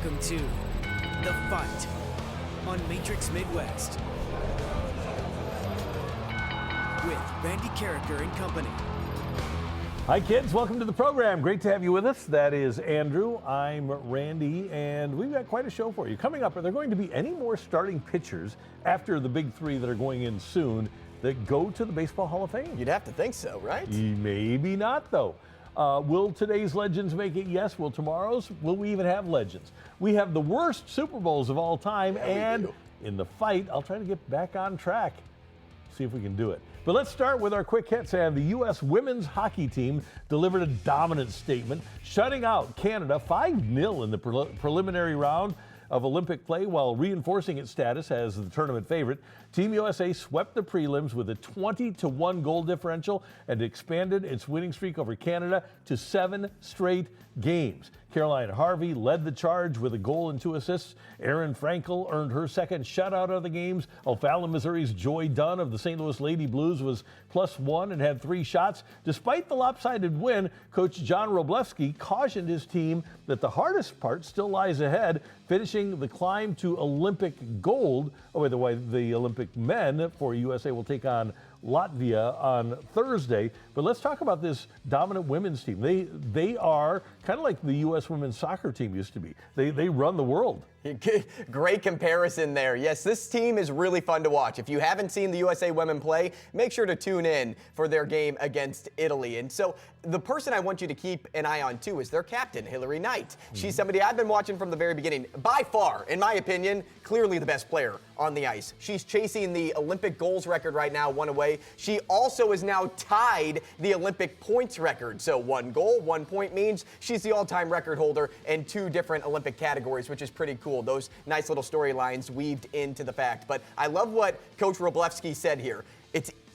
Welcome to The Fight on Matrix Midwest with Randy Carricker and company. Hi kids, welcome to the program. Great to have you with us. That is Andrew, I'm Randy, and we've got quite a show for you. Coming up, are there going to be any more starting pitchers after the big three that are going in soon that go to the Baseball Hall of Fame? You'd have to think so, right? Maybe not though. Will today's legends make it? Yes. Will tomorrow's? Will we even have legends? We have the worst Super Bowls of all time, and in the fight, I'll try to get back on track. See if we can do it. But let's start with our quick hits, and the U.S. women's hockey team delivered a dominant statement, shutting out Canada 5-0 in the preliminary round of Olympic play while reinforcing its status as the tournament favorite. Team USA swept the prelims with a 20-1 goal differential and expanded its winning streak over Canada to 7 straight games. Caroline Harvey led the charge with a goal and 2 assists. Erin Frankel earned her second shutout of the games. O'Fallon, Missouri's Joy Dunn of the St. Louis Lady Blues was +1 and had 3 shots. Despite the lopsided win, Coach John Wroblewski cautioned his team that the hardest part still lies ahead, finishing the climb to Olympic gold. Oh, by the way, the Olympic men for USA will take on Latvia on Thursday. But let's talk about this dominant women's team. They are kind of like the U.S. women's soccer team used to be. They run the world. Great comparison there. Yes, this team is really fun to watch. If you haven't seen the USA women play, make sure to tune in for their game against Italy. And so the person I want you to keep an eye on too is their captain, Hillary Knight. She's somebody I've been watching from the very beginning. By far, in my opinion, clearly the best player on the ice. She's chasing the Olympic goals record right now, 1 away. She also is now tied the Olympic points record. So 1 goal, 1 point means she's the all-time record holder in 2 different Olympic categories, which is pretty cool. Those nice little storylines weaved into the fact. But I love what Coach Wroblewski said here.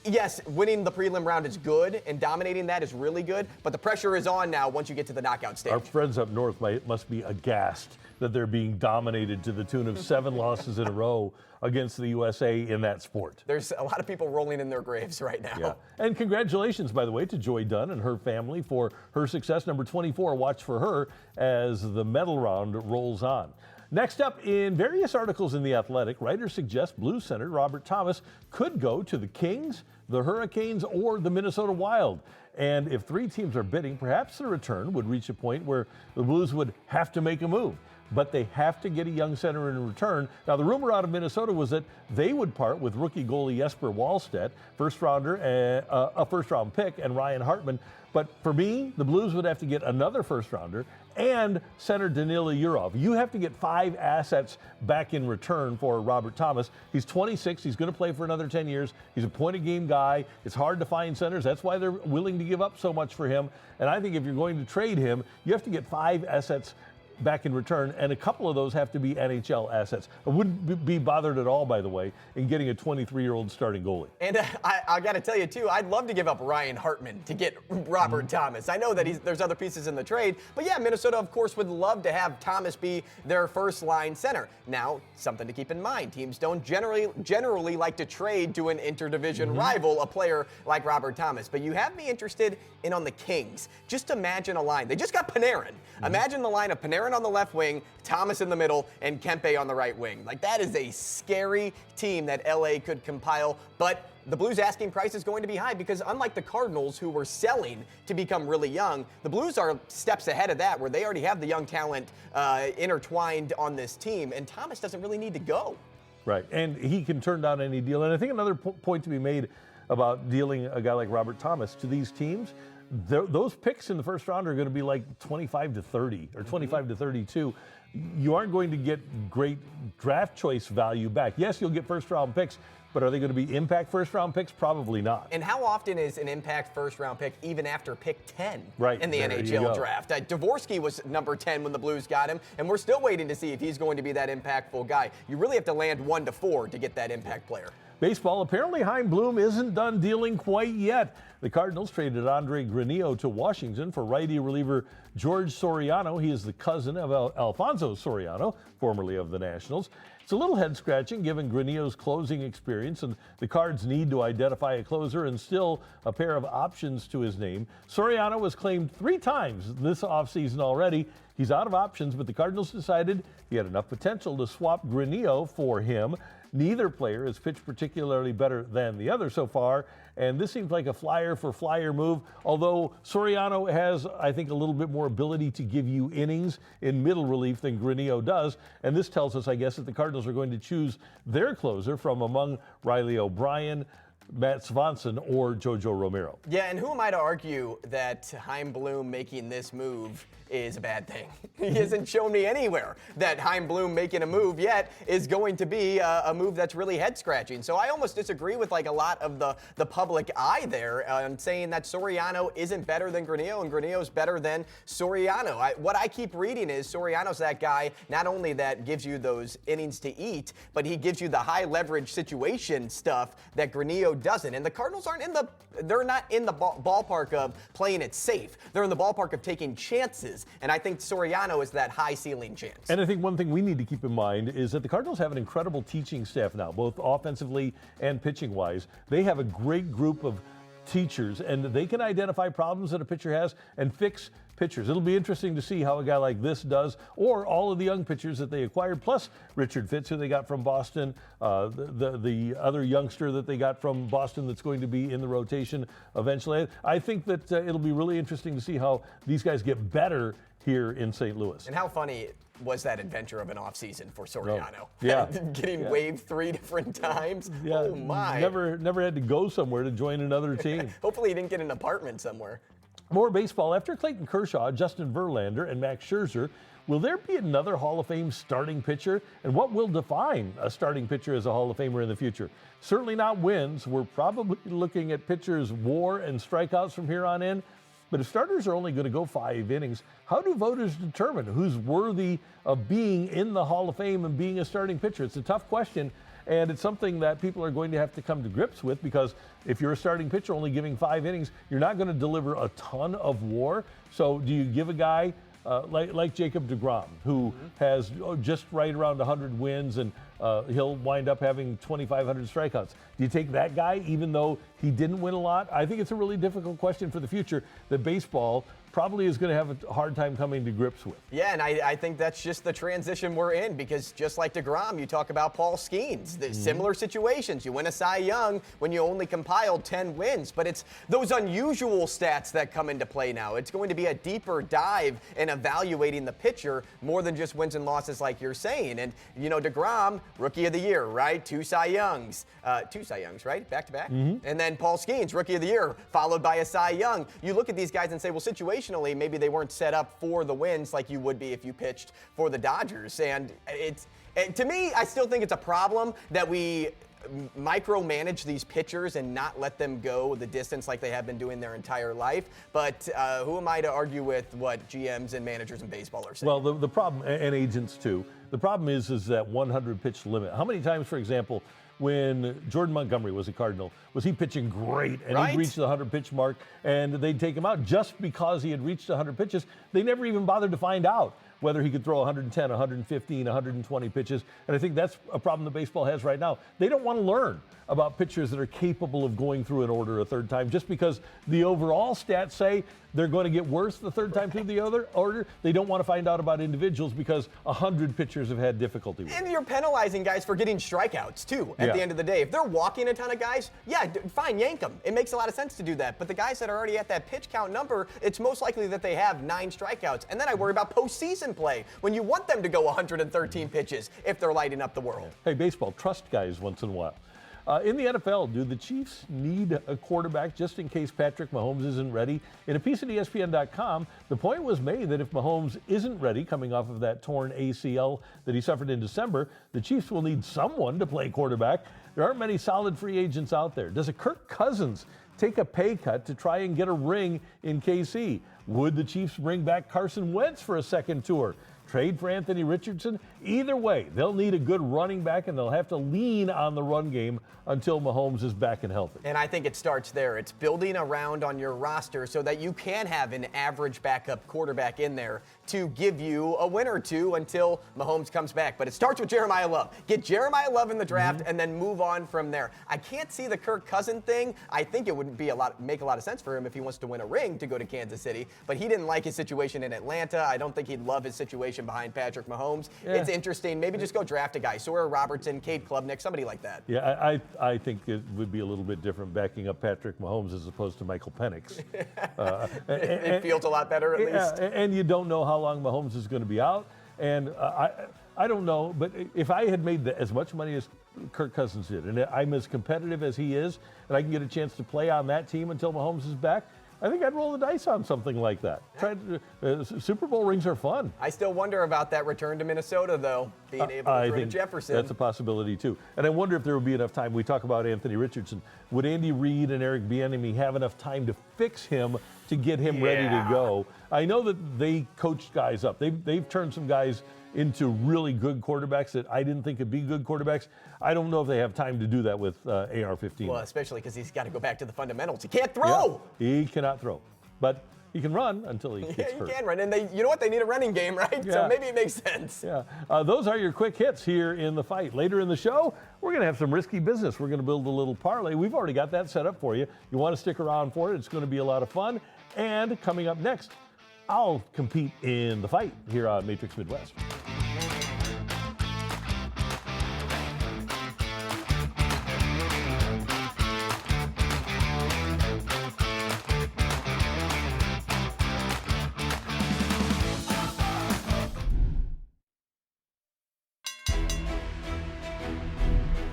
Yes, winning the prelim round is good, and dominating that is really good, but the pressure is on now once you get to the knockout stage. Our friends up north must be aghast that they're being dominated to the tune of 7 losses in a row against the USA in that sport. There's a lot of people rolling in their graves right now. Yeah. And congratulations, by the way, to Joy Dunn and her family for her success. Number 24, watch for her as the medal round rolls on. Next up, in various articles in The Athletic, writers suggest Blues center Robert Thomas could go to the Kings, the Hurricanes, or the Minnesota Wild. And if 3 teams are bidding, perhaps the return would reach a point where the Blues would have to make a move. But they have to get a young center in return. Now, the rumor out of Minnesota was that they would part with rookie goalie Jesper Wallstedt, a first-round pick, and Ryan Hartman. But for me, the Blues would have to get another first-rounder and center Danila Yurov. You have to get 5 assets back in return for Robert Thomas. He's 26. He's going to play for another 10 years. He's a point-a-game guy. It's hard to find centers. That's why they're willing to give up so much for him. And I think if you're going to trade him, you have to get 5 assets back in return, and a couple of those have to be NHL assets. I wouldn't be bothered at all, by the way, in getting a 23-year-old starting goalie. And I got to tell you, too, I'd love to give up Ryan Hartman to get Robert Thomas. I know that there's other pieces in the trade, but yeah, Minnesota, of course, would love to have Thomas be their first-line center. Now, something to keep in mind, teams don't generally like to trade to an interdivision rival, a player like Robert Thomas. But you have me interested in on the Kings. Just imagine a line. They just got Panarin. Imagine the line of Panarin on the left wing, Thomas in the middle, and Kempe on the right wing. Like, that is a scary team that LA could compile, but the Blues asking price is going to be high because unlike the Cardinals, who were selling to become really young, the Blues are steps ahead of that, where they already have the young talent intertwined on this team, and Thomas doesn't really need to go. Right, and he can turn down any deal. And I think another point to be made about dealing a guy like Robert Thomas to these teams, those picks in the first round are going to be like 25 to 30 or 25 to 32. You aren't going to get great draft choice value back. Yes, you'll get first round picks, but are they going to be impact first round picks? Probably not. And how often is an impact first round pick even after pick 10 in the there NHL draft? Dvorsky was number 10 when the Blues got him, and we're still waiting to see if he's going to be that impactful guy. You really have to land 1 to 4 to get that impact player. Baseball, apparently Chaim Bloom isn't done dealing quite yet. The Cardinals traded Andre Granillo to Washington for righty reliever George Soriano. He is the cousin of Alfonso Soriano, formerly of the Nationals. It's a little head-scratching given Granillo's closing experience, and the Cards need to identify a closer and still a pair of options to his name. Soriano was claimed 3 times this offseason already. He's out of options, but the Cardinals decided he had enough potential to swap Granillo for him. Neither player has pitched particularly better than the other so far, and this seems like a flyer-for-flyer move, although Soriano has, I think, a little bit more ability to give you innings in middle relief than Granillo does, and this tells us, I guess, that the Cardinals are going to choose their closer from among Riley O'Brien, Matt Swanson, or Jojo Romero. Yeah, and who am I to argue that Chaim Bloom making this move is a bad thing? He hasn't shown me anywhere that Chaim Bloom making a move yet is going to be a move that's really head-scratching. So I almost disagree with like a lot of the public eye there on saying that Soriano isn't better than Granillo and Granillo's better than Soriano. What I keep reading is Soriano's that guy not only that gives you those innings to eat, but he gives you the high leverage situation stuff that Granillo doesn't. And the Cardinals they're not in the ballpark of playing it safe. They're in the ballpark of taking chances. And I think Soriano is that high ceiling chance. And I think one thing we need to keep in mind is that the Cardinals have an incredible teaching staff now, both offensively and pitching wise. They have a great group of teachers, and they can identify problems that a pitcher has and fix pitchers. It'll be interesting to see how a guy like this does, or all of the young pitchers that they acquired, plus Richard Fitz, who they got from Boston, the other youngster that they got from Boston that's going to be in the rotation eventually. I think that it'll be really interesting to see how these guys get better here in St. Louis. And how funny was that adventure of an offseason for Soriano? Yeah. Getting waived 3 different times? Yeah. Oh, my. Never had to go somewhere to join another team. Hopefully he didn't get an apartment somewhere. More baseball. After Clayton Kershaw, Justin Verlander, and Max Scherzer, will there be another Hall of Fame starting pitcher? And what will define a starting pitcher as a Hall of Famer in the future? Certainly not wins. We're probably looking at pitchers' WAR and strikeouts from here on in. But if starters are only going to go 5 innings, how do voters determine who's worthy of being in the Hall of Fame and being a starting pitcher? It's a tough question, and it's something that people are going to have to come to grips with, because if you're a starting pitcher only giving 5 innings, you're not going to deliver a ton of WAR. So do you give a guy like Jacob deGrom, who has just right around 100 wins, and he'll wind up having 2,500 strikeouts? Do you take that guy even though he didn't win a lot? I think it's a really difficult question for the future that baseball probably is going to have a hard time coming to grips with. Yeah, and I think that's just the transition we're in, because just like deGrom, you talk about Paul Skeens, similar situations. You win a Cy Young when you only compiled 10 wins, but it's those unusual stats that come into play now. It's going to be a deeper dive in evaluating the pitcher more than just wins and losses like you're saying. And, you know, deGrom, Rookie of the Year, right? 2 Cy Youngs, right? Back to back. And then Paul Skeens, Rookie of the Year, followed by a Cy Young. You look at these guys and say, well, situationally, maybe they weren't set up for the wins like you would be if you pitched for the Dodgers. And to me, I still think it's a problem that we micromanage these pitchers and not let them go the distance like they have been doing their entire life. But who am I to argue with what GMs and managers in baseball are saying? Well, the problem, and agents too, the problem is that 100 pitch limit. How many times, for example, when Jordan Montgomery was a Cardinal, was he pitching great and he reached the 100 pitch mark and they'd take him out just because he had reached 100 pitches? They never even bothered to find out whether he could throw 110, 115, 120 pitches. And I think that's a problem that baseball has right now. They don't want to learn about pitchers that are capable of going through an order a third time just because the overall stats say they're going to get worse the third time through the other order. They don't want to find out about individuals because 100 pitchers have had difficulty with it. And you're penalizing guys for getting strikeouts, too, at the end of the day. If they're walking a ton of guys, yeah, fine, yank them. It makes a lot of sense to do that. But the guys that are already at that pitch count number, it's most likely that they have 9 strikeouts. And then I worry about postseason play when you want them to go 113 pitches if they're lighting up the world. Hey, baseball, trust guys once in a while. In the NFL, do the Chiefs need a quarterback just in case Patrick Mahomes isn't ready? In a piece at ESPN.com, the point was made that if Mahomes isn't ready coming off of that torn ACL that he suffered in December, the Chiefs will need someone to play quarterback. There aren't many solid free agents out there. Does a Kirk Cousins take a pay cut to try and get a ring in KC? Would the Chiefs bring back Carson Wentz for a second tour? Trade for Anthony Richardson? Either way, they'll need a good running back, and they'll have to lean on the run game until Mahomes is back and healthy. And I think it starts there. It's building around on your roster so that you can have an average backup quarterback in there to give you a win or two until Mahomes comes back. But it starts with Jeremiah Love. Get Jeremiah Love in the draft and then move on from there. I can't see the Kirk Cousins thing. I think it would be make a lot of sense for him if he wants to win a ring to go to Kansas City. But he didn't like his situation in Atlanta. I don't think he'd love his situation behind Patrick Mahomes. Yeah. It's interesting. Maybe just go draft a guy. Sawyer Robertson, Cade Klubnik, somebody like that. Yeah, I think it would be a little bit different backing up Patrick Mahomes as opposed to Michael Penix. It feels a lot better, at least. And you don't know how long Mahomes is going to be out. And I don't know, but if I had made as much money as Kirk Cousins did, and I'm as competitive as he is, and I can get a chance to play on that team until Mahomes is back, I think I'd roll the dice on something like that. Super Bowl rings are fun. I still wonder about that return to Minnesota, though, being able to trade Jefferson. That's a possibility, too. And I wonder if there would be enough time. We talk about Anthony Richardson. Would Andy Reid and Eric Bieniemy have enough time to fix him to get him ready to go? I know that they coached guys up. They've turned some guys into really good quarterbacks that I didn't think could be good quarterbacks. I don't know if they have time to do that with AR-15. Well, especially because he's got to go back to the fundamentals. He can't throw. Yeah, he cannot throw. But he can run until he gets hurt. He can run. And you know what? They need a running game, right? Yeah. So maybe it makes sense. Yeah. Those are your quick hits here in the fight. Later in the show, we're going to have some risky business. We're going to build a little parlay. We've already got that set up for you. You want to stick around for it. It's going to be a lot of fun. And coming up next, I'll compete in the fight here on Matrix Midwest.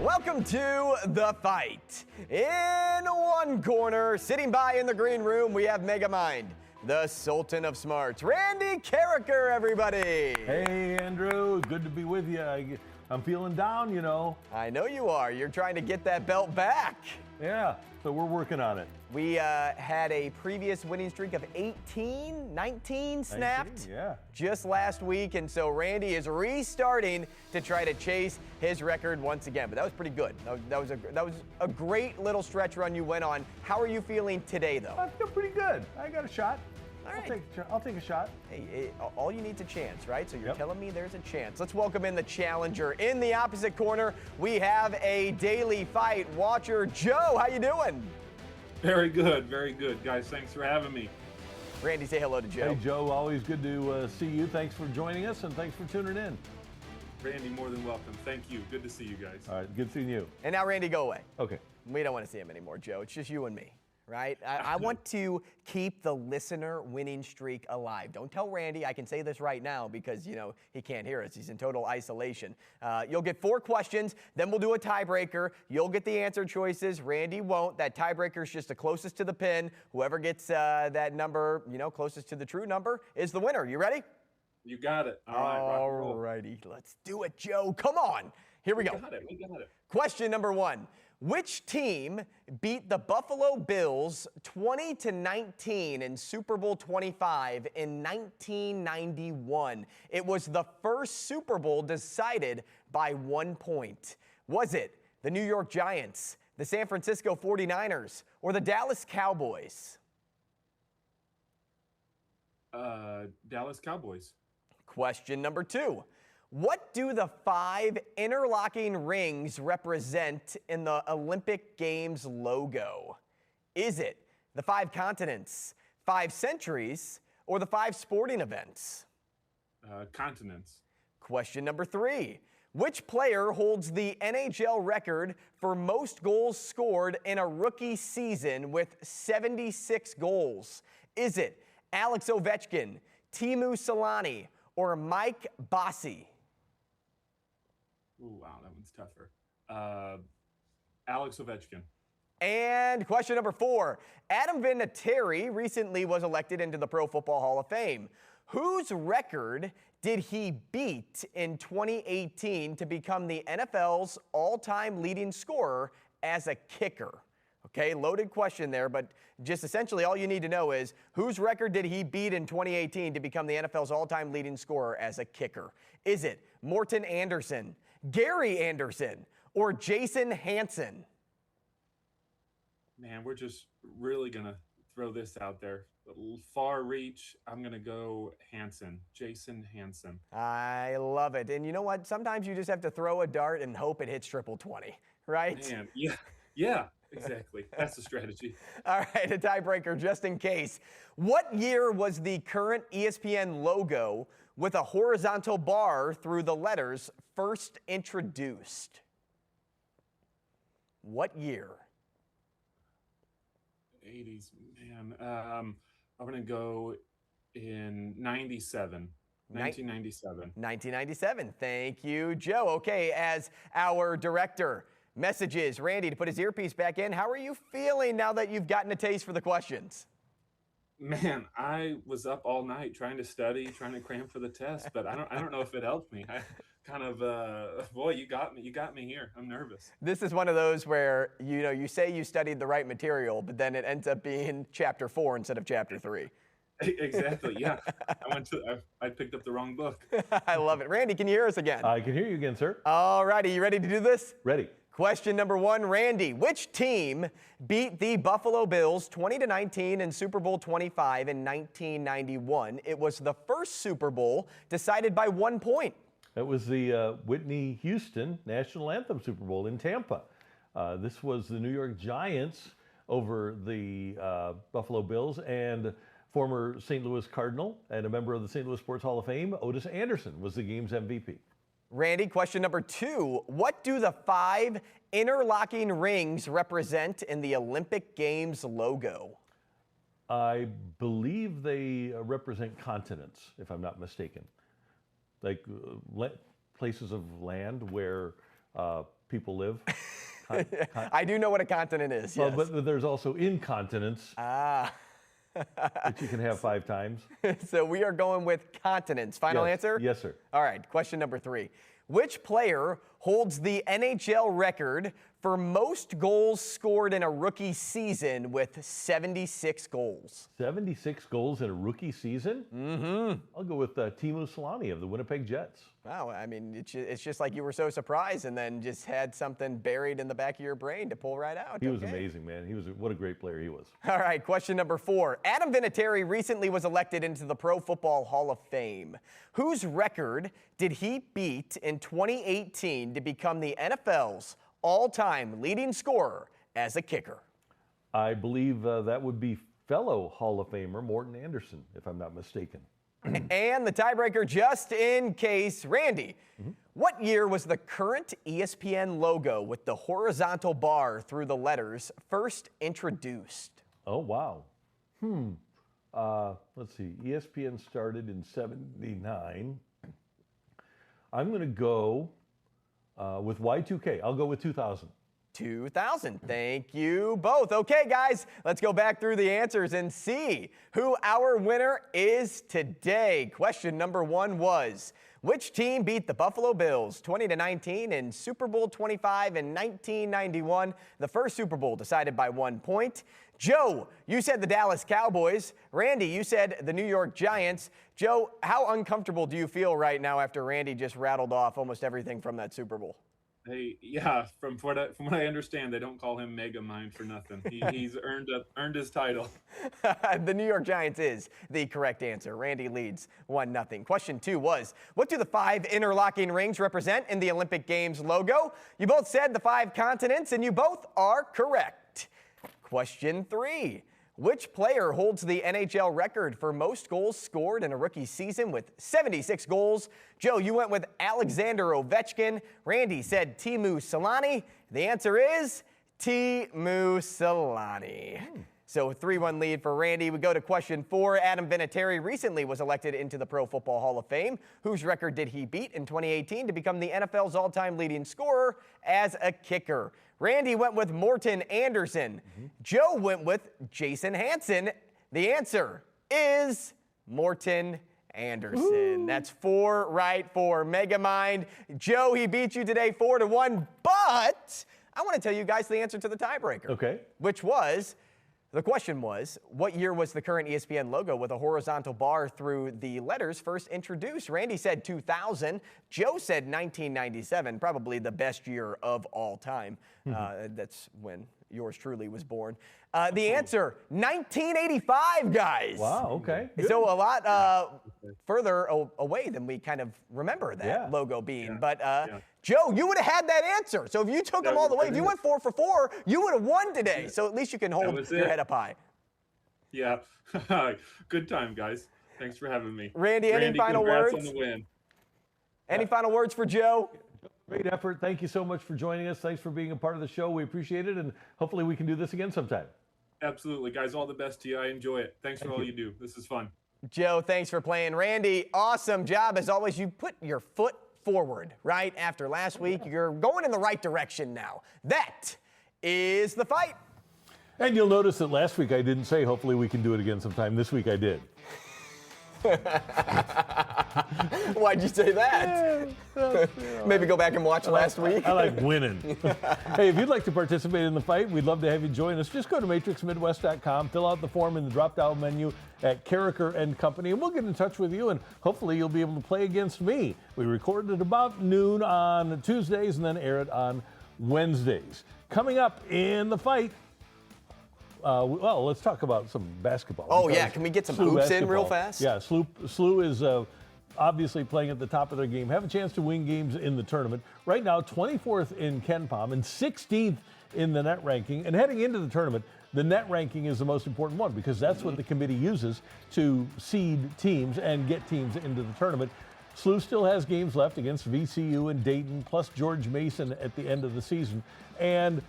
Welcome to The Fight. In one corner, sitting by in the green room, we have Megamind, the Sultan of Smarts, Randy Carricker, everybody. Hey, Andrew. Good to be with you. I'm feeling down, you know. I know you are. You're trying to get that belt back. Yeah, so we're working on it. We had a previous winning streak of 19 snapped just last week, and so Randy is restarting to try to chase his record once again. But that was pretty good. That was a great little stretch run you went on. How are you feeling today, though? I feel pretty good. I got a shot. All right. I'll take a shot. Hey, all you need's a chance, right? So you're telling me there's a chance. Let's welcome in the challenger. In the opposite corner, we have a daily fight watcher, Joe. How you doing? Very good, guys. Thanks for having me. Randy, say hello to Joe. Hey, Joe. Always good to see you. Thanks for joining us, and thanks for tuning in. Randy, more than welcome. Thank you. Good to see you guys. All right, good seeing you. And now, Randy, go away. Okay. We don't want to see him anymore, Joe. It's just you and me. Right? I want to keep the listener winning streak alive. Don't tell Randy. I can say this right now because, you know, he can't hear us. He's in total isolation. You'll get 4 questions. Then we'll do a tiebreaker. You'll get the answer choices. Randy won't. That tiebreaker is just the closest to the pin. Whoever gets that number, you know, closest to the true number is the winner. You ready? You got it. All righty. Let's do it, Joe. Come on. Here we go. We got it. Question number 1. Which team beat the Buffalo Bills 20-19 in Super Bowl 25 in 1991? It was the first Super Bowl decided by 1 point. Was it the New York Giants, the San Francisco 49ers, or the Dallas Cowboys? Dallas Cowboys. Question number 2. What do the 5 interlocking rings represent in the Olympic Games logo? Is it the 5 continents, 5 centuries, or the 5 sporting events? Continents. Question number 3. Which player holds the NHL record for most goals scored in a rookie season with 76 goals? Is it Alex Ovechkin, Teemu Selanne, or Mike Bossy? Ooh, wow, that one's tougher. Alex Ovechkin. And question number 4. Adam Vinatieri recently was elected into the Pro Football Hall of Fame. Whose record did he beat in 2018 to become the NFL's all-time leading scorer as a kicker? Okay, loaded question there, but just essentially all you need to know is whose record did he beat in 2018 to become the NFL's all-time leading scorer as a kicker? Is it Morten Andersen, Gary Anderson, or Jason Hansen? Man, we're just really going to throw this out there. Far reach, I'm going to go Hansen, Jason Hansen. I love it. And you know what? Sometimes you just have to throw a dart and hope it hits triple 20, right? Man, yeah, exactly. That's the strategy. All right, a tiebreaker just in case. What year was the current ESPN logo with a horizontal bar through the letters first introduced? What year? 80s, man. I'm going to go in 97. 1997. 1997. Thank you, Joe. Okay, as our director messages Randy to put his earpiece back in, how are you feeling now that you've gotten a taste for the questions? Man, I was up all night trying to study, trying to cram for the test, but I don't know if it helped me. I kind of, boy, you got me here. I'm nervous. This is one of those where, you say you studied the right material, but then it ends up being chapter 4 instead of chapter 3. Exactly, yeah. I picked up the wrong book. I love it. Randy, can you hear us again? I can hear you again, sir. All righty, you ready to do this? Ready. Question number 1, Randy. Which team beat the Buffalo Bills 20-19 in Super Bowl 25 in 1991? It was the first Super Bowl decided by 1 point. That was the Whitney Houston National Anthem Super Bowl in Tampa. This was the New York Giants over the Buffalo Bills, and former St. Louis Cardinal and a member of the St. Louis Sports Hall of Fame, Otis Anderson, was the game's MVP. Randy, question number 2. What do the 5 interlocking rings represent in the Olympic Games logo? I believe they represent continents, if I'm not mistaken. Like places of land where people live. I do know what a continent is, yes. Well, but there's also incontinence. That you can have 5 times. So we are going with continents. Final answer? Yes, sir. All right, question number 3. Which player holds the NHL record for most goals scored in a rookie season with 76 goals? 76 goals in a rookie season? Mm-hmm. I'll go with Teemu Selanne of the Winnipeg Jets. Wow, I mean, it's just like you were so surprised and then just had something buried in the back of your brain to pull right out. He was amazing, man. What a great player he was. All right, question number 4. Adam Vinatieri recently was elected into the Pro Football Hall of Fame. Whose record did he beat in 2018 to become the NFL's all-time leading scorer as a kicker? I believe that would be fellow Hall of Famer Morten Andersen, if I'm not mistaken. And the tiebreaker, just in case, Randy, what year was the current ESPN logo with the horizontal bar through the letters first introduced? Oh, wow. Let's see. ESPN started in 79. I'm going to go with Y2K. I'll go with 2000. 2000. Thank you both. Okay, guys, let's go back through the answers and see who our winner is today. Question number 1 was, which team beat the Buffalo Bills 20-19 in Super Bowl 25 in 1991, the first Super Bowl decided by 1 point? Joe, you said the Dallas Cowboys. Randy, you said the New York Giants. Joe, how uncomfortable do you feel right now after Randy just rattled off almost everything from that Super Bowl? Hey, yeah, from what I understand, they don't call him Mega Mind for nothing. He's earned his title. The New York Giants is the correct answer. Randy leads 1-0. Question 2 was, what do the 5 interlocking rings represent in the Olympic Games logo? You both said the 5 continents, and you both are correct. Question 3. Which player holds the NHL record for most goals scored in a rookie season with 76 goals? Joe, you went with Alexander Ovechkin. Randy said Teemu Selanne. The answer is Teemu Selanne. So 3-1 lead for Randy. We go to question 4. Adam Vinatieri recently was elected into the Pro Football Hall of Fame. Whose record did he beat in 2018 to become the NFL's all-time leading scorer as a kicker? Randy went with Morten Andersen. Joe went with Jason Hansen. The answer is Morten Andersen. Woo. That's 4 right for Megamind. Joe, he beat you today 4-1, but I want to tell you guys the answer to the tiebreaker. Okay. Which was, the question was, what year was the current ESPN logo with a horizontal bar through the letters first introduced? Randy said 2000. Joe said 1997, probably the best year of all time. That's when yours truly was born. The answer, 1985, guys. Wow, okay. So a lot further away than we kind of remember that logo being. But Joe, you would have had that answer. So if you took them all the way, if you went 4 for 4, you would have won today. So at least you can hold your head up high. Yeah. Good time, guys. Thanks for having me. Randy, any final congrats words? On the win. Any final words for Joe? Great effort. Thank you so much for joining us. Thanks for being a part of the show. We appreciate it, and hopefully we can do this again sometime. Absolutely, guys. All the best to you. I enjoy it. Thanks for all you do. This is fun. Joe, thanks for playing. Randy, awesome job. As always, you put your foot forward, right? After last week, you're going in the right direction now. That is the fight. And you'll notice that last week I didn't say hopefully we can do it again sometime. This week I did. Why'd you say that? Maybe go back and watch last week. I like winning. Hey, if you'd like to participate in the fight, we'd love to have you join us. Just go to matrixmidwest.com, fill out the form in the drop-down menu at Carricker and Company, and we'll get in touch with you, and hopefully you'll be able to play against me. We record it about noon on Tuesdays and then air it on Wednesdays. Coming up in the fight, well, let's talk about some basketball. Oh, yeah. Can we get some hoops in real fast? Yeah, SLU is obviously playing at the top of their game. Have a chance to win games in the tournament. Right now, 24th in KenPom and 16th in the net ranking. And heading into the tournament, the net ranking is the most important one because that's what the committee uses to seed teams and get teams into the tournament. SLU still has games left against VCU and Dayton, plus George Mason at the end of the season. And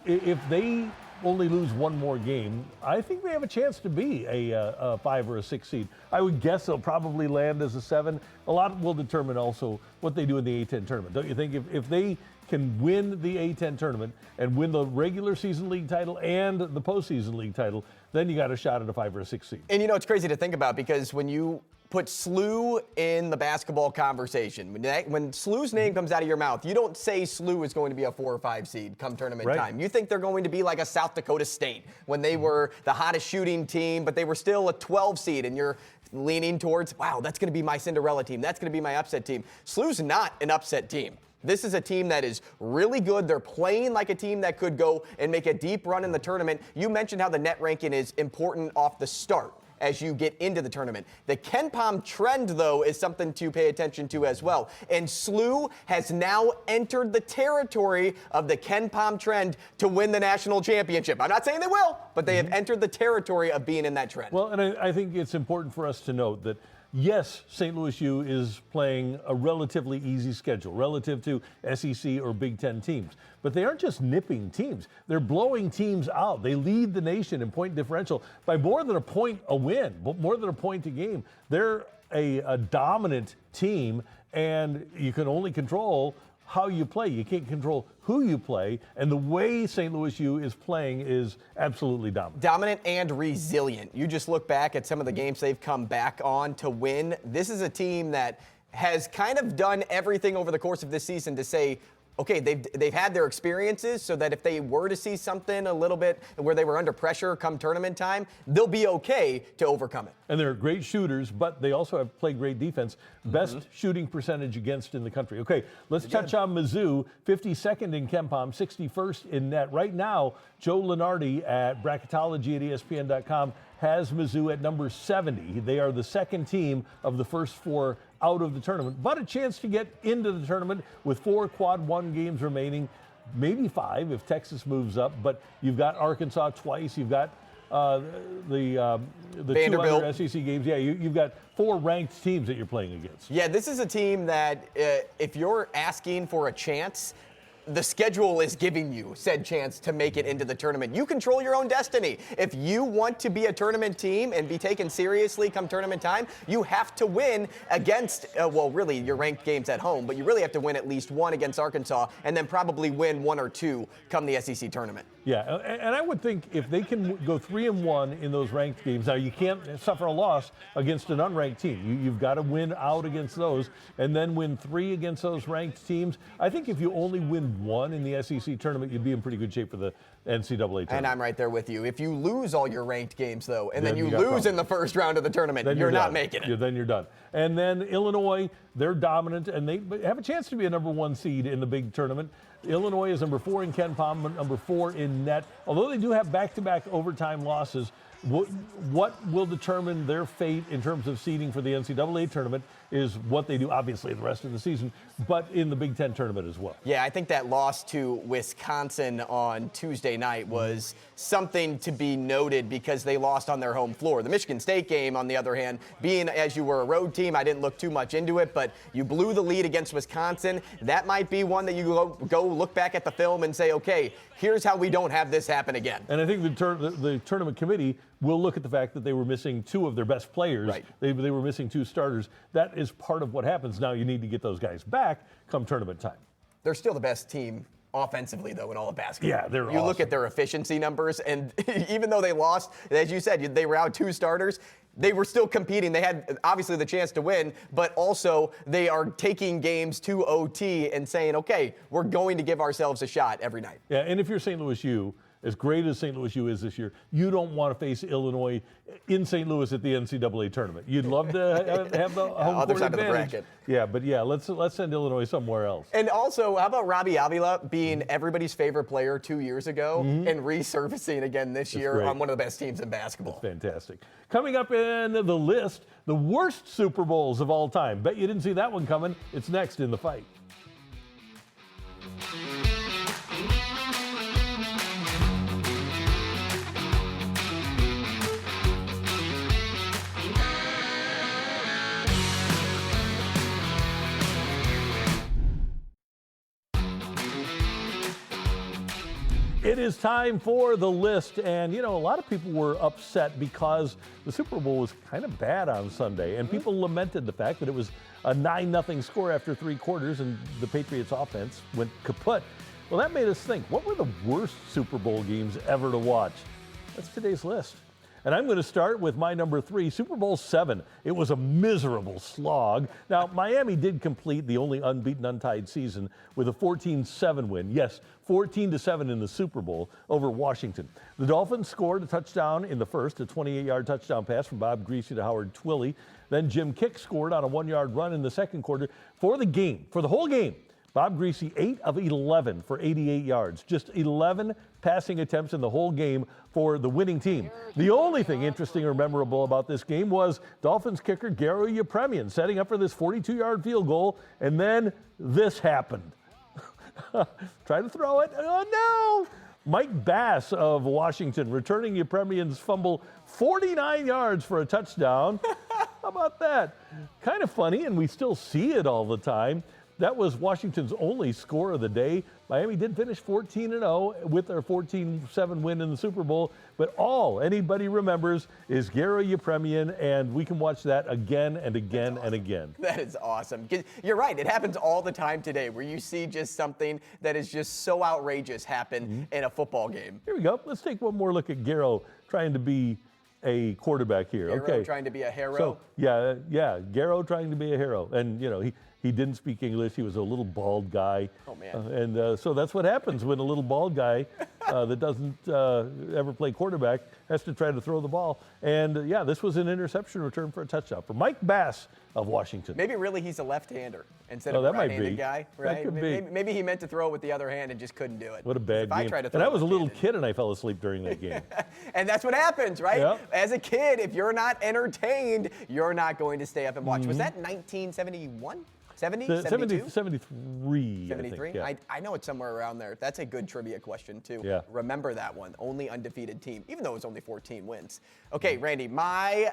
if they only lose one more game, I think they have a chance to be a 5 or a 6 seed. I would guess they'll probably land as a 7. A lot will determine also what they do in the A10 tournament. Don't you think if they can win the A10 tournament and win the regular season league title and the postseason league title, then you got a shot at a 5 or a 6 seed. And you know, it's crazy to think about because when you put SLU in the basketball conversation, when SLU's name comes out of your mouth, you don't say SLU is going to be a 4 or 5 seed come tournament time. You think they're going to be like a South Dakota State when they were the hottest shooting team, but they were still a 12 seed, and you're leaning towards, wow, that's going to be my Cinderella team. That's going to be my upset team. SLU's not an upset team. This is a team that is really good. They're playing like a team that could go and make a deep run in the tournament. You mentioned how the net ranking is important off the start as you get into the tournament. The KenPom trend, though, is something to pay attention to as well. And SLU has now entered the territory of the KenPom trend to win the national championship. I'm not saying they will, but they have entered the territory of being in that trend. Well, and I think it's important for us to note that yes, St. Louis U is playing a relatively easy schedule relative to SEC or Big Ten teams. But they aren't just nipping teams. They're blowing teams out. They lead the nation in point differential by more than a point a win, but more than a point a game. They're a dominant team, and you can only control how you play. You can't control who you play, and the way St. Louis U is playing is absolutely dominant. Dominant and resilient. You just look back at some of the games they've come back on to win. This is a team that has kind of done everything over the course of this season to say, okay, they've had their experiences so that if they were to see something a little bit where they were under pressure come tournament time, they'll be okay to overcome it. And they're great shooters, but they also have played great defense. Best shooting percentage against in the country. Okay, let's touch on Mizzou. 52nd in KenPom, 61st in net. Right now, Joe Lenardi at bracketology at ESPN.com has Mizzou at number 70. They are the second team of the first 4 out of the tournament, but a chance to get into the tournament with 4 quad 1 games remaining, maybe 5 if Texas moves up. But you've got Arkansas twice. You've got the 2 other SEC games. Yeah, you've got 4 ranked teams that you're playing against. Yeah, this is a team that if you're asking for a chance, the schedule is giving you said chance to make it into the tournament. You control your own destiny. If you want to be a tournament team and be taken seriously come tournament time, you have to win against, well, really your ranked games at home, but you really have to win at least 1 against Arkansas and then probably win 1 or 2 come the SEC tournament. Yeah, and I would think if they can go 3-1 in those ranked games, now you can't suffer a loss against an unranked team. You've got to win out against those, and then win 3 against those ranked teams. I think if you only win 1 in the SEC tournament, you'd be in pretty good shape for the NCAA tournament. And I'm right there with you. If you lose all your ranked games, though, and then you lose problems in the first round of the tournament, then you're not done. making it. Then you're done. And then Illinois, they're dominant, and they have a chance to be a number 1 seed in the big tournament. Illinois is number 4 in Ken Pom, number 4 in net. Although they do have back-to-back overtime losses, what will determine their fate in terms of seeding for the NCAA tournament is what they do, obviously, the rest of the season, but in the Big Ten tournament as well. Yeah, I think that loss to Wisconsin on Tuesday night was something to be noted because they lost on their home floor. The Michigan State game, on the other hand, being as you were a road team, I didn't look too much into it, but you blew the lead against Wisconsin. That might be one that you go look back at the film and say, okay, here's how we don't have this happen again. And I think the tournament committee will look at the fact that they were missing 2 of their best players. Right. They were missing 2 starters. That is part of what happens. Now you need to get those guys back come tournament time. They're still the best team offensively, though, in all of basketball. Yeah, they're You look awesome. at their efficiency numbers, and even though they lost, as you said, they were out 2 starters, they were still competing. They had, obviously, the chance to win, but also they are taking games to OT and saying, okay, we're going to give ourselves a shot every night. Yeah, and if you're St. Louis U, as great as St. Louis U is this year, you don't want to face Illinois in St. Louis at the NCAA tournament. You'd love to have the home other court side of the advantage. bracket. Yeah, but yeah, let's send Illinois somewhere else. And also, how about Robbie Avila being everybody's favorite player 2 years ago and resurfacing again this year great. on one of the best teams in basketball? Fantastic. Coming up in the list, the worst Super Bowls of all time. Bet you didn't see that one coming. It's next in the fight. It is time for the list, and a lot of people were upset because the Super Bowl was kind of bad on Sunday, and people lamented the fact that it was a 9-0 score after 3 quarters and the Patriots offense went kaput. Well, that made us think, what were the worst Super Bowl games ever to watch? That's today's list. And I'm going to start with my number 3, Super Bowl VII. It was a miserable slog. Now, Miami did complete the only unbeaten, untied season with a 14-7 win. Yes, 14-7 in the Super Bowl over Washington. The Dolphins scored a touchdown in the first, a 28-yard touchdown pass from Bob Greasy to Howard Twilley. Then Jim Kick scored on a 1-yard run in the second quarter for the game, for the whole game. Bob Greasy, 8 of 11 for 88 yards. Just 11 passing attempts in the whole game for the winning team. The only thing interesting or memorable about this game was Dolphins kicker Garo Yepremian setting up for this 42-yard field goal, and then this happened. Try to throw it. Oh, no! Mike Bass of Washington returning Yepremian's fumble 49 yards for a touchdown. How about that? Kind of funny, and we still see it all the time. That was Washington's only score of the day. Miami did finish 14-0 with their 14-7 win in the Super Bowl, but all anybody remembers is Garo Yepremian, and we can watch that again and again and again. That is awesome. 'Cause you're right, it happens all the time today where you see just something that is just so outrageous happen in a football game. Here we go. Let's take one more look at Garo trying to be a quarterback here. Garo trying to be a hero. So, yeah, Garo trying to be a hero. And, he didn't speak English. He was a little bald guy. Oh, man. And so that's what happens when a little bald guy that doesn't ever play quarterback has to try to throw the ball. And, this was an interception return for a touchdown for Mike Bass of Washington. Maybe really he's a left-hander instead of that a might right-handed be. guy, That right? could be. Maybe he meant to throw it with the other hand and just couldn't do it. What a bad If game. I tried to And throw I was a little left-handed. kid and I fell asleep during that game. And that's what happens, right? Yep. As a kid, if you're not entertained, you're not going to stay up and watch. Was that 1971? 70? 72? 73, 73? I think. Yeah. I know it's somewhere around there. That's a good trivia question, too. Yeah. Remember that one. Only undefeated team, even though it was only 14 wins. Okay, Randy, my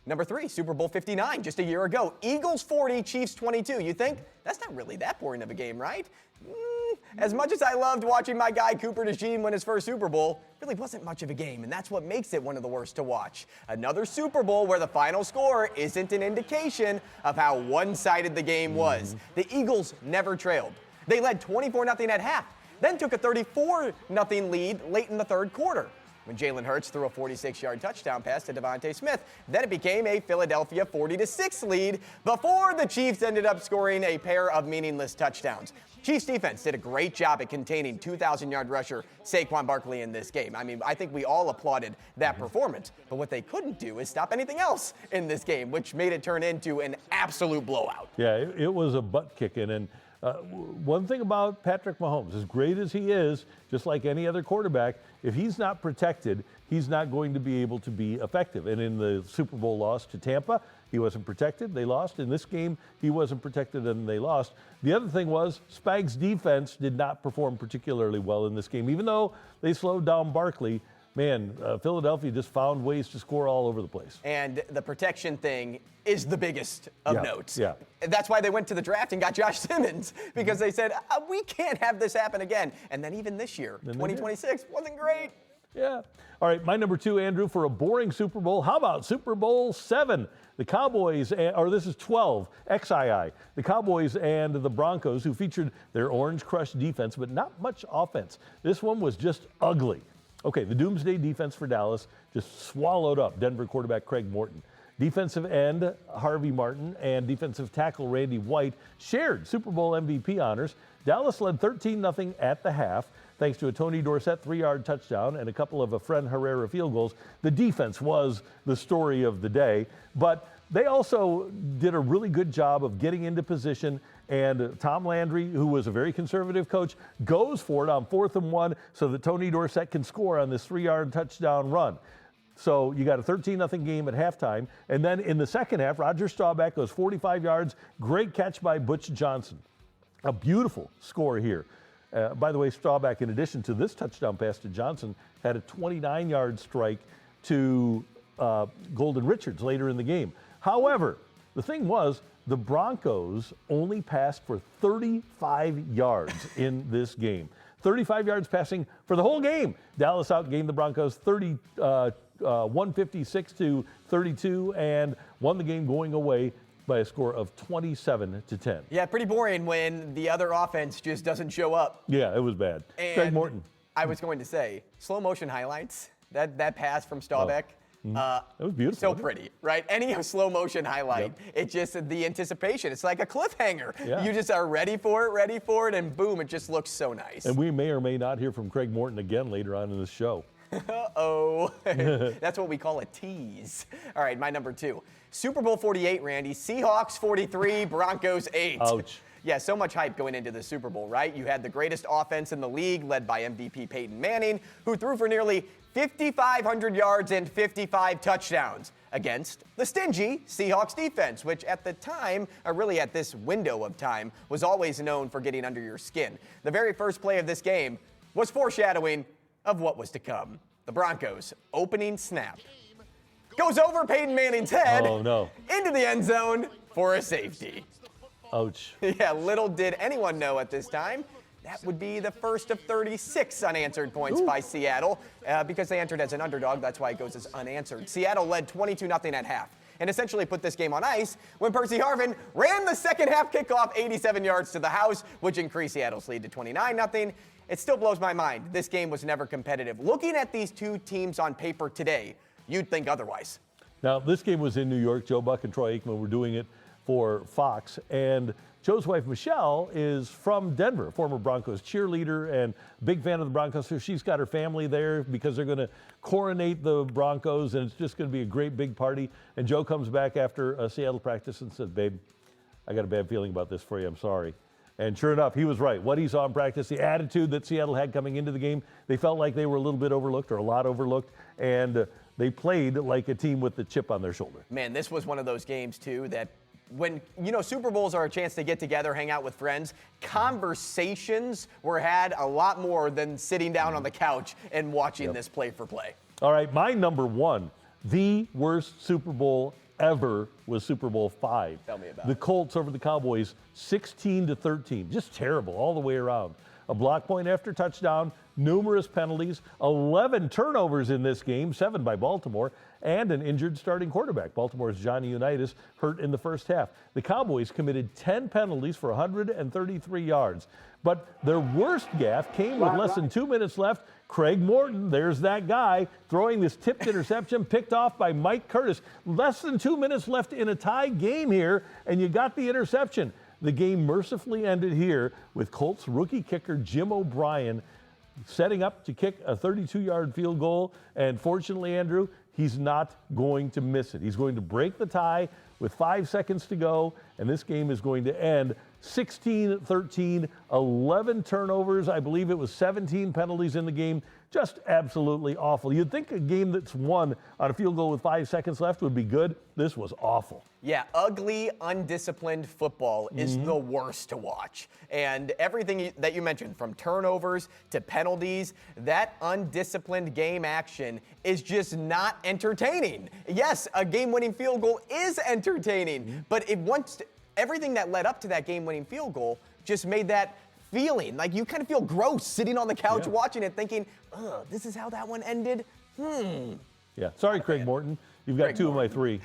number 3, Super Bowl 59, just a year ago. Eagles 40, Chiefs 22. You think that's not really that boring of a game, right? As much as I loved watching my guy Cooper DeJean win his first Super Bowl, it really wasn't much of a game, and that's what makes it one of the worst to watch. Another Super Bowl where the final score isn't an indication of how one-sided the game was. The Eagles never trailed. They led 24-0 at half. then took a 34-0 lead late in the third quarter when Jalen Hurts threw a 46-yard touchdown pass to Devontae Smith. Then it became a Philadelphia 40-6 lead before the Chiefs ended up scoring a pair of meaningless touchdowns. Chiefs defense did a great job at containing 2,000-yard rusher Saquon Barkley in this game. I mean, I think we all applauded that performance. But what they couldn't do is stop anything else in this game, which made it turn into an absolute blowout. Yeah, it was a butt kicking. And one thing about Patrick Mahomes, as great as he is, just like any other quarterback, if he's not protected, he's not going to be able to be effective. And in the Super Bowl loss to Tampa, he wasn't protected. They lost. In this game, he wasn't protected and they lost. The other thing was Spags' defense did not perform particularly well in this game. Even though they slowed down Barkley, man, Philadelphia just found ways to score all over the place. And the protection thing is the biggest of notes. Yeah. That's why they went to the draft and got Josh Simmons, because they said, we can't have this happen again. And then even this year, 2026, wasn't great. Yeah. All right, my number 2, Andrew, for a boring Super Bowl. How about Super Bowl 7? The Cowboys, or this is 12, XII. The Cowboys and the Broncos, who featured their Orange Crush defense, but not much offense. This one was just ugly. Okay, the doomsday defense for Dallas just swallowed up Denver quarterback Craig Morton. Defensive end Harvey Martin and defensive tackle Randy White shared Super Bowl MVP honors. Dallas led 13-0 at the half, thanks to a Tony Dorsett 3-yard touchdown and a couple of Efren Herrera field goals. The defense was the story of the day, but they also did a really good job of getting into position, and Tom Landry, who was a very conservative coach, goes for it on 4th and 1 so that Tony Dorsett can score on this 3-yard touchdown run. So you got a 13-0 game at halftime, and then in the second half, Roger Staubach goes 45 yards, great catch by Butch Johnson. A beautiful score here. By the way, Staubach, in addition to this touchdown pass to Johnson, had a 29-yard strike to Golden Richards later in the game. However, the thing was, the Broncos only passed for 35 yards in this game. 35 yards passing for the whole game. Dallas outgained the Broncos 156-32 and won the game going away by a score of 27-10. Yeah, pretty boring when the other offense just doesn't show up. Yeah, it was bad. And Craig Morton. I was going to say, slow motion highlights, that pass from Staubach. It was beautiful. So pretty, right? Any slow motion highlight, it just, the anticipation, it's like a cliffhanger. Yeah. You just are ready for it, and boom, it just looks so nice. And we may or may not hear from Craig Morton again later on in this show. Uh-oh. That's what we call a tease. All right, my number 2. Super Bowl 48, Randy. Seahawks 43, Broncos 8. Ouch. Yeah, so much hype going into the Super Bowl, right? You had the greatest offense in the league, led by MVP Peyton Manning, who threw for nearly 5,500 yards and 55 touchdowns against the stingy Seahawks defense, which at the time, or really at this window of time, was always known for getting under your skin. The very first play of this game was foreshadowing of what was to come. The Broncos' opening snap goes over Peyton Manning's head into the end zone for a safety. Ouch. Yeah, little did anyone know at this time that would be the first of 36 unanswered points by Seattle. Because they entered as an underdog, that's why it goes as unanswered. Seattle led 22-0 at half and essentially put this game on ice when Percy Harvin ran the second half kickoff 87 yards to the house, which increased Seattle's lead to 29-0. It still blows my mind. This game was never competitive. Looking at these two teams on paper today, you'd think otherwise. Now, this game was in New York. Joe Buck and Troy Aikman were doing it for Fox. And Joe's wife, Michelle, is from Denver, former Broncos cheerleader and big fan of the Broncos. So she's got her family there because they're going to coronate the Broncos, and it's just going to be a great big party. And Joe comes back after a Seattle practice and says, babe, I got a bad feeling about this for you. I'm sorry. And sure enough, he was right. What he saw in practice, the attitude that Seattle had coming into the game, they felt like they were a little bit overlooked or a lot overlooked, and they played like a team with the chip on their shoulder. Man, this was one of those games, too, that when, Super Bowls are a chance to get together, hang out with friends, conversations were had a lot more than sitting down on the couch and watching this play for play. All right, my number 1, the worst Super Bowl ever was Super Bowl 5. Tell me about the it. Colts over the Cowboys, 16-13. Just terrible all the way around. a block point after touchdown, numerous penalties, 11 turnovers in this game, 7 by Baltimore, and an injured starting quarterback. Baltimore's Johnny Unitas hurt in the first half. The Cowboys committed 10 penalties for 133 yards. But their worst gaffe came with less than 2 minutes left. Craig Morton, there's that guy, throwing this tipped interception, picked off by Mike Curtis. Less than 2 minutes left in a tie game here, and you got the interception. The game mercifully ended here with Colts rookie kicker Jim O'Brien setting up to kick a 32-yard field goal. And fortunately, Andrew, he's not going to miss it. He's going to break the tie with 5 seconds to go, and this game is going to end 16-13, 11 turnovers. I believe it was 17 penalties in the game. Just absolutely awful. You'd think a game that's won on a field goal with 5 seconds left would be good. This was awful. Yeah, ugly, undisciplined football is the worst to watch. And everything that you mentioned, from turnovers to penalties, that undisciplined game action is just not entertaining. Yes, a game-winning field goal is entertaining, but everything that led up to that game-winning field goal just made that feeling. Like, you kind of feel gross sitting on the couch watching it thinking, ugh, this is how that one ended? Yeah, sorry, Craig Morton. You've got two of my three.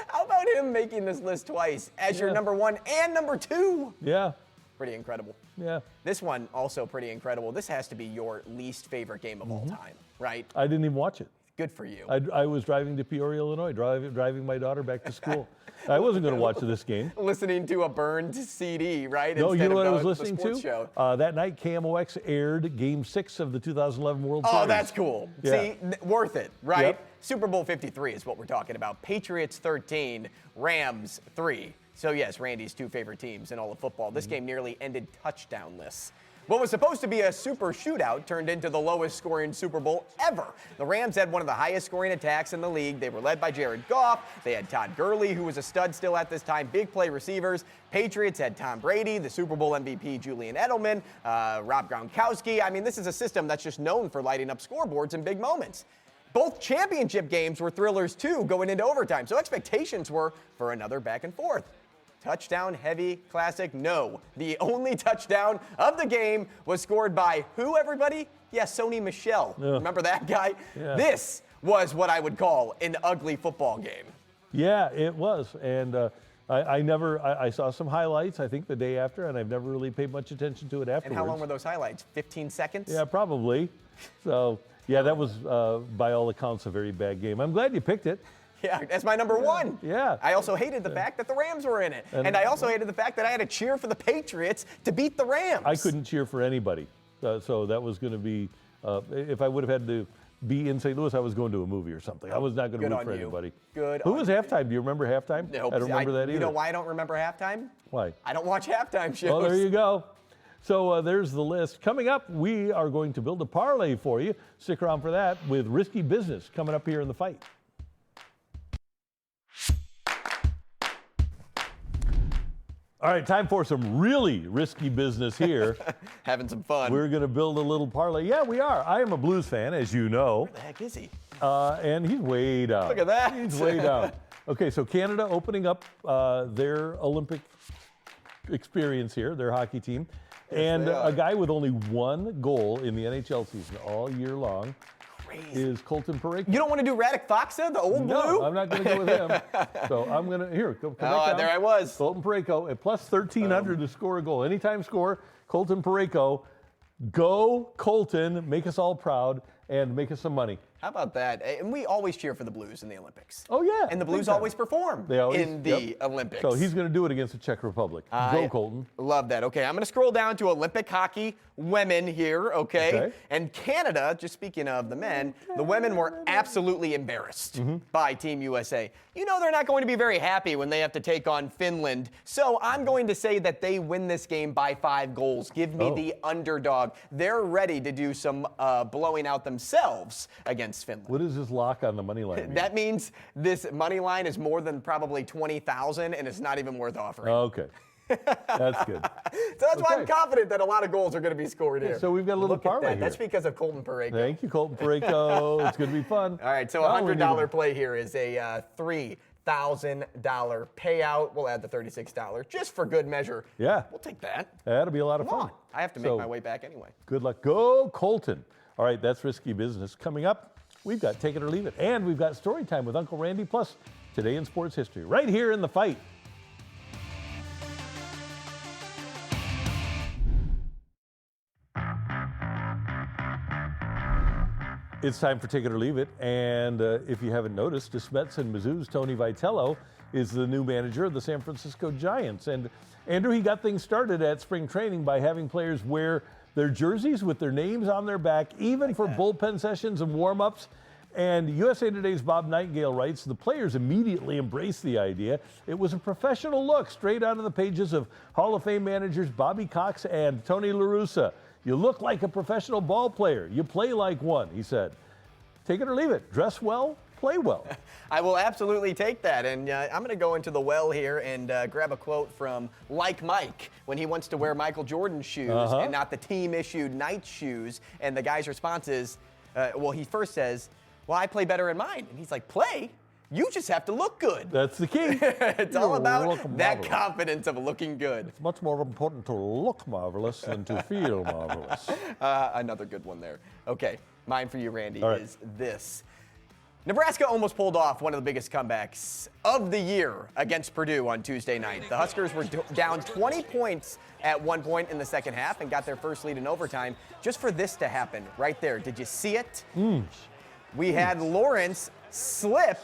How about him making this list twice as your number 1 and number 2? Yeah. Pretty incredible. Yeah. This one also pretty incredible. This has to be your least favorite game of all time, right? I didn't even watch it. Good for you. I was driving to Peoria, Illinois, driving my daughter back to school. I wasn't going to watch this game. Listening to a burned CD, right? No, you know what I was the listening sports to? Show. That night, KMOX aired Game 6 of the 2011 World Series. Oh, that's cool. Yeah. See, worth it, right? Yep. Super Bowl 53 is what we're talking about. Patriots 13, Rams 3. So yes, Randy's 2 favorite teams in all of football. This game nearly ended touchdownless. What was supposed to be a super shootout turned into the lowest scoring Super Bowl ever. The Rams had one of the highest scoring attacks in the league. They were led by Jared Goff. They had Todd Gurley, who was a stud still at this time, big play receivers. Patriots had Tom Brady, the Super Bowl MVP Julian Edelman, Rob Gronkowski. I mean, this is a system that's just known for lighting up scoreboards in big moments. Both championship games were thrillers too, going into overtime. So expectations were for another back and forth. Touchdown heavy classic? No. The only touchdown of the game was scored by who, everybody? Yeah, Sony Michel. Yeah. Remember that guy? Yeah. This was what I would call an ugly football game. Yeah, it was. And I saw some highlights, I think, the day after, and I've never really paid much attention to it afterwards. And how long were those highlights? 15 seconds? Yeah, probably. So, yeah, that was, by all accounts, a very bad game. I'm glad you picked it. Yeah, that's my number 1. Yeah. I also hated the fact that the Rams were in it. And I also hated the fact that I had to cheer for the Patriots to beat the Rams. I couldn't cheer for anybody. So that was going to be, if I would have had to be in St. Louis, I was going to a movie or something. I was not going to root for anybody. Good Who on was you. halftime? Do you remember halftime? Nope. I don't remember that either. You know why I don't remember halftime? Why? I don't watch halftime shows. Well, there you go. So there's the list. Coming up, we are going to build a parlay for you. Stick around for that with Risky Business coming up here in the fight. All right, time for some really risky business here. Having some fun. We're going to build a little parlay. Yeah, we are. I am a Blues fan, as you know. Where the heck is he? And he's way down. Look at that. He's way down. Okay, so Canada opening up their Olympic experience here, their hockey team. And a guy with only 1 goal in the NHL season all year long is Colton Parayko. You don't want to do Radek Faksa, the old No, blue? I'm not going to go with him. So I'm going to, here, come back down. There I was. Colton Parayko at plus 1,300 to score a goal. Anytime score, Colton Parayko. Go Colton, make us all proud, and make us some money. How about that? And we always cheer for the Blues in the Olympics. Oh, yeah. And the Blues big time. always perform in the Olympics. So he's going to do it against the Czech Republic. Go Colton. Love that. Okay, I'm going to scroll down to Olympic hockey women here, okay? And Canada, just speaking of the men, the women were absolutely embarrassed by Team USA. You know they're not going to be very happy when they have to take on Finland. So I'm going to say that they win this game by 5 goals. Give me the underdog. They're ready to do some blowing out themselves against Finland. What does this lock on the money line mean? That means this money line is more than probably 20,000 and it's not even worth offering. Okay. That's good. So that's why I'm confident that a lot of goals are going to be scored here. So we've got a little parlay here. That's because of Colton Parayko. Thank you, Colton Parayko. It's going to be fun. All right, so a $100 play here is a payout. We'll add the $36 just for good measure. Yeah. We'll take that. That'll be a lot of Come fun. on. I have to make my way back anyway. Good luck. Go Colton. All right, that's Risky Business. Coming up, we've got Take It or Leave It. And we've got Story Time with Uncle Randy, plus Today in Sports History, right here in The Fight. It's time for Take It or Leave It, and if you haven't noticed, Desmets and Mizzou's Tony Vitello is the new manager of the San Francisco Giants. And Andrew, he got things started at spring training by having players wear their jerseys with their names on their back, even for bullpen sessions and warm-ups. And USA Today's Bob Nightingale writes, the players immediately embraced the idea. It was a professional look straight out of the pages of Hall of Fame managers Bobby Cox and Tony La Russa. You look like a professional ball player. You play like one, he said. Take it or leave it. Dress well, play well. I will absolutely take that. And I'm going to go into the well here and grab a quote from Like Mike when he wants to wear Michael Jordan's shoes and not the team-issued Nike shoes. And the guy's response is, well, he first says, well, I play better in mine. And he's like, play? You just have to look good. That's the key. It's all about that confidence of looking good. It's much more important to look marvelous than to feel marvelous. Another good one there. Okay, mine for you, Randy, is this. Nebraska almost pulled off one of the biggest comebacks of the year against Purdue on Tuesday night. The Huskers were down 20 points at one point in the second half and got their first lead in overtime just for this to happen right there. Did you see it? We had Lawrence slip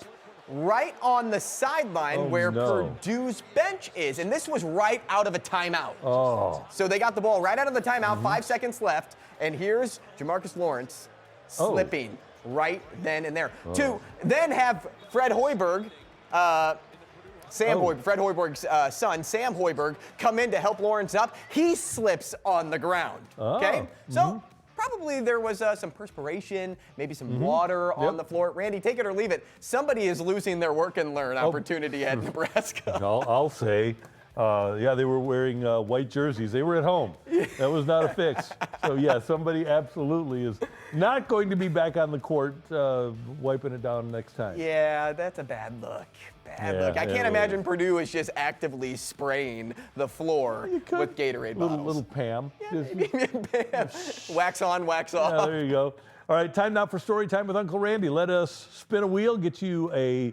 right on the sideline where Purdue's bench is. And this was right out of a timeout. So they got the ball right out of the timeout, 5 seconds left. And here's Jamarcus Lawrence slipping right then and there. To then have Fred Hoiberg, Fred Hoiberg's son, Sam Hoiberg, come in to help Lawrence up. He slips on the ground. Okay? So probably there was some perspiration, maybe some water on the floor. Randy, take it or leave it. Somebody is losing their work and learn opportunity at Nebraska. I'll say, yeah, they were wearing white jerseys. They were at home. That was not a fix. So, yeah, somebody absolutely is not going to be back on the court wiping it down next time. Yeah, that's a bad look. Bad look. I can't imagine Purdue is just actively spraying the floor with Gatorade bottles. Little Pam. Yeah, maybe Pam. Wax on, wax off. Yeah, there you go. All right, time now for Story Time with Uncle Randy. Let us spin a wheel, get you a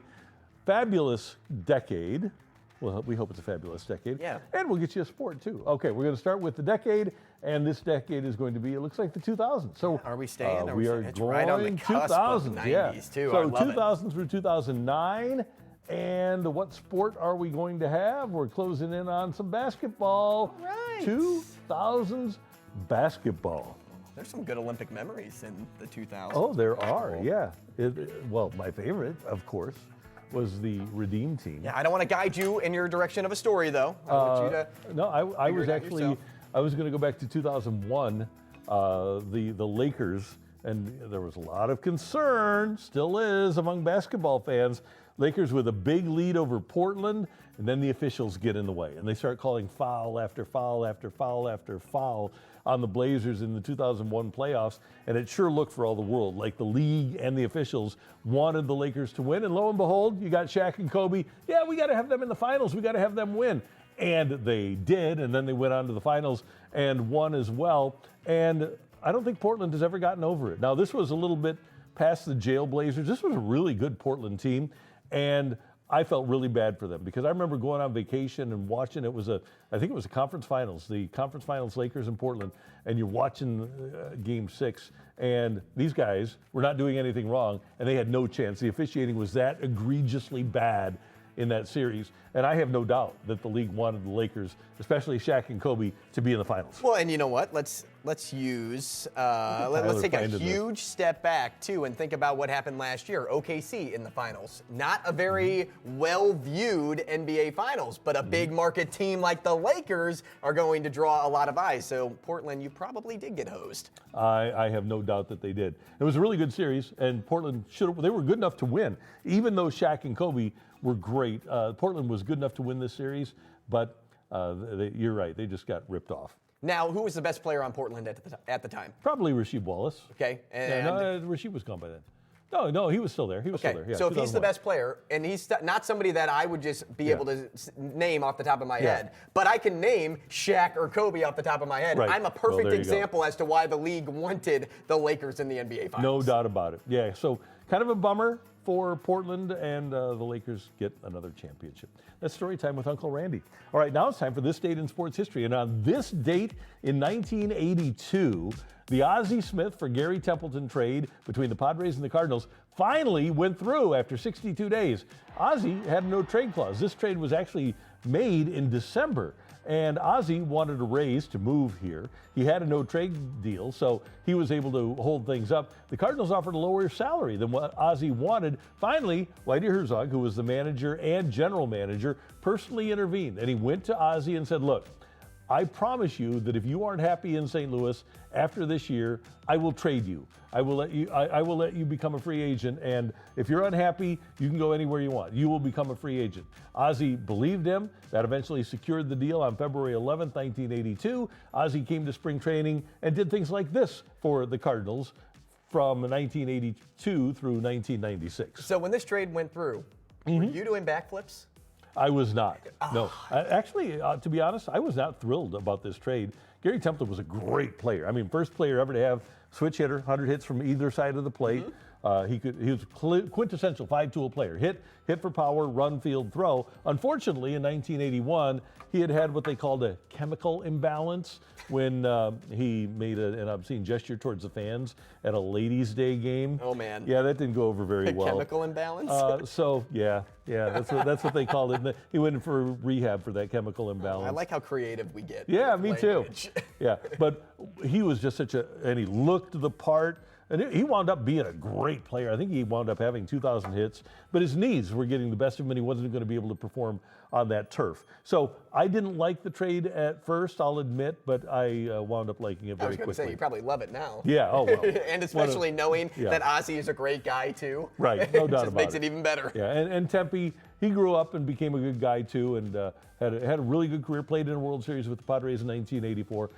fabulous decade. Well, we hope it's a fabulous decade. Yeah. And we'll get you a sport, too. Okay, we're going to start with the decade, and this decade is going to be, it looks like the 2000s. So are we staying? We are it's going right on the cusp 2000s, of 90s, too. So I love 2000 through 2009. And what sport are we going to have? We're closing in on some basketball. Right. 2000s basketball. There's some good Olympic memories in the 2000s. Oh, there are, yeah. Well, my favorite, of course, was the Redeem team. Yeah, I don't want to guide you in your direction of a story, though. I want you to no, I was actually, yourself. I was going to go back to 2001, the Lakers, and there was a lot of concern, still is, among basketball fans. Lakers with a big lead over Portland, and then the officials get in the way, and they start calling foul after foul after foul after foul on the Blazers in the 2001 playoffs, and it sure looked for all the world like the league and the officials wanted the Lakers to win, and lo and behold, you got Shaq and Kobe. Yeah, we got to have them in the finals. We got to have them win. And they did, and then they went on to the finals and won as well, and I don't think Portland has ever gotten over it. Now, this was a little bit past the jail Blazers. This was a really good Portland team. And I felt really bad for them because I remember going on vacation and watching. I think it was a conference finals, the conference finals, Lakers in Portland, and you're watching Game 6, and these guys were not doing anything wrong, and they had no chance. The officiating was that egregiously bad in that series, and I have no doubt that the league wanted the Lakers, especially Shaq and Kobe, to be in the finals. Well, and you know what? Let's use let's take a huge step back too and think about what happened last year. OKC in the finals, not a very well-viewed NBA finals, but a big market team like the Lakers are going to draw a lot of eyes. So Portland, you probably did get hosed. I have no doubt that they did. It was a really good series, and Portland they were good enough to win, even though Shaq and Kobe were great. Portland was good enough to win this series, but you're right, they just got ripped off. Now, who was the best player on Portland at the time? Probably Rasheed Wallace. Okay. And Rasheed was gone by then. No, he was still there. He was Okay, still there. Yeah, so if he's the 2001. best player, and he's not somebody that I would just be able to name off the top of my Yeah. head, but I can name Shaq or Kobe off the top of my head. Right. I'm a Well, perfect there you go. example as to why the league wanted the Lakers in the NBA Finals. No doubt about it. Yeah, so kind of a bummer for Portland, and the Lakers get another championship. That's story time with Uncle Randy. All right, now it's time for this date in sports history. And on this date in 1982, the Ozzie Smith for Gary Templeton trade between the Padres and the Cardinals finally went through after 62 days. Ozzie had no trade clause. This trade was actually made in December, and Ozzie wanted a raise to move here. He had a no trade deal, so he was able to hold things up. The Cardinals offered a lower salary than what Ozzie wanted. Finally, Whitey Herzog, who was the manager and general manager, personally intervened, and he went to Ozzie and said, look, I promise you that if you aren't happy in St. Louis after this year, I will trade you. I will let you become a free agent, and if you're unhappy, you can go anywhere you want. You will become a free agent. Ozzie believed him. That eventually secured the deal on February 11th, 1982. Ozzie came to spring training and did things like this for the Cardinals from 1982 through 1996. So when this trade went through, were you doing backflips? I was not. No. Actually, to be honest, I was not thrilled about this trade. Gary Templeton was a great player. I mean, first player ever to have switch hitter, 100 hits from either side of the plate. He was a quintessential five-tool player. Hit for power, run, field, throw. Unfortunately, in 1981, he had what they called a chemical imbalance when he made an obscene gesture towards the fans at a ladies' day game. Oh, man. Yeah, that didn't go over very well. Chemical imbalance? That's what they called it. He went in for rehab for that chemical imbalance. I like how creative we get. Yeah, with me too. language. Yeah, but he was just and he looked the part. And he wound up being a great player. I think he wound up having 2,000 hits, but his knees were getting the best of him, and he wasn't going to be able to perform on that turf. So I didn't like the trade at first, I'll admit, but I wound up liking it I very was going to quickly. say, you probably love it now. Yeah, oh well. And especially knowing yeah. that Ozzie is a great guy, too. Right, no doubt just about makes it. it even better. Yeah, and Tempe, he grew up and became a good guy too, and had a really good career. Played in a World Series with the Padres in 1984.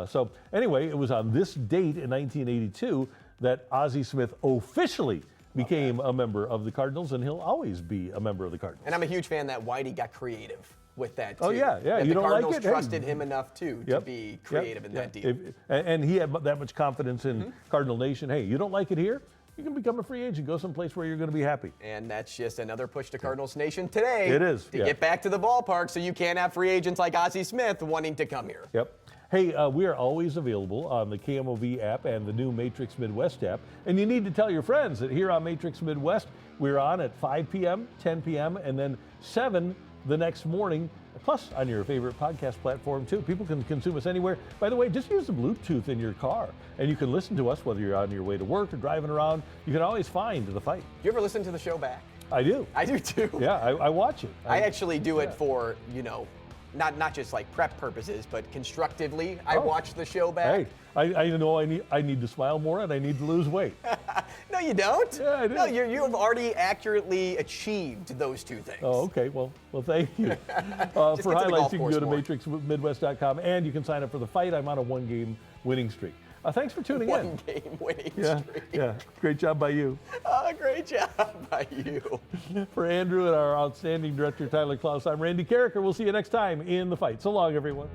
So anyway, it was on this date in 1982 that Ozzie Smith officially became a member of the Cardinals, and he'll always be a member of the Cardinals. And I'm a huge fan that Whitey got creative with that, too. Oh, yeah. That You the don't like Cardinals it? Hey. trusted him enough, too, to be creative in that deal. And he had that much confidence in Cardinal Nation. Hey, you don't like it here? You can become a free agent. Go someplace where you're going to be happy. And that's just another push to Cardinals Nation today. It is, To yeah. get back to the ballpark so you can't have free agents like Ozzie Smith wanting to come here. Yep. Hey, we are always available on the KMOV app and the new Matrix Midwest app. And you need to tell your friends that here on Matrix Midwest, we're on at 5 p.m., 10 p.m., and then 7 the next morning, plus on your favorite podcast platform, too. People can consume us anywhere. By the way, just use the Bluetooth in your car, and you can listen to us whether you're on your way to work or driving around. You can always find The Fight. You ever listen to the show back? I do. I do, too. Yeah, I watch it. I actually do it for, not just like prep purposes, but constructively. I watch the show back. Hey, I know I need to smile more and I need to lose weight. No, you don't. Yeah, I do. No, you have already accurately achieved those two things. Oh, okay. Well, thank you. Just For get to the highlights, golf you can go to course more. matrixmidwest.com, and you can sign up for The Fight. I'm on a one-game winning streak. Thanks for tuning in. One game winning streak. Yeah, great job by you. Oh, great job by you. For Andrew and our outstanding director, Tyler Klaus, I'm Randy Carricker. We'll see you next time in The Fight. So long, everyone.